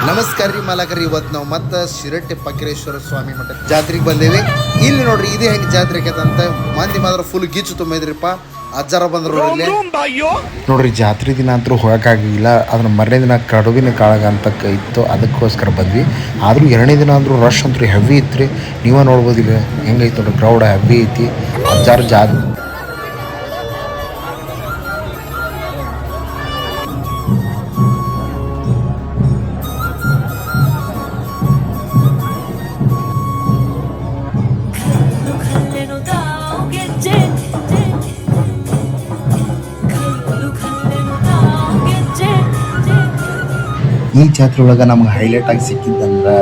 ನಮಸ್ಕಾರ ರೀ ಮಾಲಕರಿ. ಇವತ್ತು ನಾವು ಮತ್ತೆ ಶಿರಟ್ಟಿ ಫಕೀರೇಶ್ವರ ಸ್ವಾಮಿ ಮಠ ಜಾತ್ರೆಗೆ ಬಂದೇವಿ. ಇಲ್ಲಿ ನೋಡ್ರಿ ಇದೇ ಹೆಂಗೆ ಜಾತ್ರೆ ಆಕೈತಂತ ಮಂದಿ ಮಾತ್ರ ಫುಲ್ ಗಿಚ್ಚು ತುಂಬಿದ್ರಿಪ್ಪ. ಅಜ್ಜಾರ ಬಂದ್ರು ಇಲ್ಲಿ ನೋಡ್ರಿ. ಜಾತ್ರೆ ದಿನ ಅಂತೂ ಹೋಗೋಕ್ಕಾಗಿಲ್ಲ. ಅದ್ರ ಮರನೇ ದಿನ ಕಡುಬಿನ ಕಾಳಗ ಅಂತ ಇತ್ತು, ಅದಕ್ಕೋಸ್ಕರ ಬಂದ್ವಿ. ಆದರೂ ಎರಡನೇ ದಿನ ಅಂದರೂ ರಶ್ ಅಂತೂ ಹೆವಿ ಇತ್ತು ರೀ. ನೀವೇ ನೋಡ್ಬೋದಿಲ್ಲ ಹೆಂಗೈತೆ ನೋಡ್ರಿ, ಕ್ರೌಡ್ ಹೆವಿ ಐತಿ. ಅಜ್ಜಾರ ಈ ಜಾತ್ರೆ ಒಳಗೆ ನಮ್ಗೆ ಹೈಲೈಟ್ ಆಗಿ ಸಿಕ್ಕಿದ್ದಂದ್ರೆ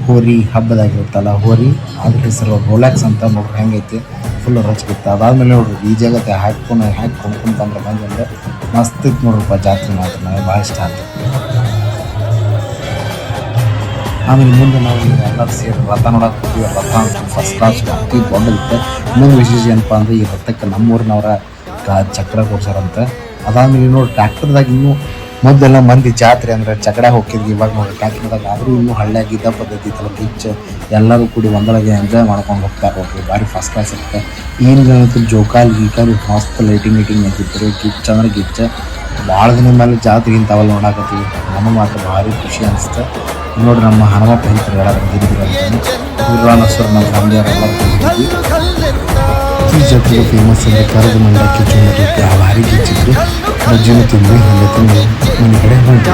ಹೋರಿ ಹಬ್ಬದಾಗಿರುತ್ತಲ್ಲ, ಹೋರಿ ಅದ್ರ ಹೆಸರು ರೋಲ್ಯಾಕ್ಸ್ ಅಂತ ನೋಡ್ರಿ. ಹೆಂಗೈತಿ ಫುಲ್ ರಚ್ಕಿತ್ತು. ಅದಾದ್ಮೇಲೆ ನೋಡ್ರಿ ಈ ಜಾಗತ್ತೆ ಕೊಂಡ್ಕೊಂತಂದ್ರೆ ಬಂದ್ರೆ ಮಸ್ತ್ ಇತ್ತು ನೋಡ್ರಪ್ಪ. ಜಾತ್ರೆ ಮಾತ್ರ ನನಗೆ ಭಾಳ ಇಷ್ಟ ಆಯ್ತು. ಆಮೇಲೆ ಮುಂದೆ ನಾವು ಎಲ್ಲರೂ ಸೇರಿ ರಥ ನೋಡಕ್ಕೆ ಹೋಗ್ತೀವಿ. ರಥ ಅಂತ ಫಸ್ಟ್ ಕ್ಲಾಸ್ ಅತಿ ದೊಡ್ಡದಿತ್ತು. ಇನ್ನೊಂದು ವಿಶೇಷ ಏನಪ್ಪ ಅಂದರೆ ಈ ರಥಕ್ಕೆ ನಮ್ಮೂರಿನವರ ಚಕ್ರ ಕೊಡ್ಸಾರಂತೆ. ಅದಾದ್ಮೇಲೆ ನೋಡಿ ಟ್ರ್ಯಾಕ್ಟರ್ದಾಗ ಇನ್ನೂ ಮೊದಲೆಲ್ಲ ಮಂದಿ ಜಾತ್ರೆ ಅಂದರೆ ಚಕಡೆ ಹೋಗ್ತಿದ್ವಿ. ಇವಾಗ ನೋಡಿ ಟ್ರ್ಯಾಕ್ಟರ್ದಾಗ ಆದರೂ ಇನ್ನೂ ಹಳ್ಳಿಯಾಗಿದ್ದ ಪದ್ಧತಿ ಇತ್ತಲ್ಲ, ಗಿಚ್ಚು ಎಲ್ಲರೂ ಕೂಡಿ ಒಂದೊಳಗೆ ಎಂಜಾಯ್ ಮಾಡ್ಕೊಂಡು ಹೋಗ್ತಾರೆ. ಹೋಗಿ ಭಾರಿ ಫಸ್ಟ್ ಕ್ಲಾಸ್ ಇರುತ್ತೆ. ಏನು ಜೋಕಾಲಿ ಗೀಕಾಲಿ ಮಸ್ತ್ ಲೈಟಿಂಗ್ ಆಗಿರ್ತಾರೆ. ಗಿಚ್ಚ ಅಂದ್ರೆ ಗಿಚ್ಚ. ಭಾಳ ದಿನ ಮೇಲೆ ಜಾತ್ರೆ ಇಂಥವೆಲ್ಲ ನೋಡಾಕತ್ತೀವಿ. ನಮಗೆ ಮಾತ್ರ ಭಾರಿ ಖುಷಿ ಅನಿಸುತ್ತೆ. ನೋಡ್ರಿ ನಮ್ಮ ಹನುಮಪ್ಪ ಹೇಳ್ತಾರೆ ಹೇಳೋದು ಗಿರಿಗಿರಿ ಅಂತ ನಮ್ಮ ಫ್ಯಾಮಿಲಿಯವರೆಲ್ಲ ಈ ಜಾತ್ರೆಗೆ ಫೇಮಸ್ ಅಂದರೆ ಕರದ ಮಂಡ ಕಿಚ್ಚು ಭಾರಿ ಕಿಚ್ಚಿದ್ರು. ರಜ್ಜಿನ ತಿಂದು ಹಿಂದೆ ತಿಂದು ಮನೆ ಕಡೆ ಹೊಂಟು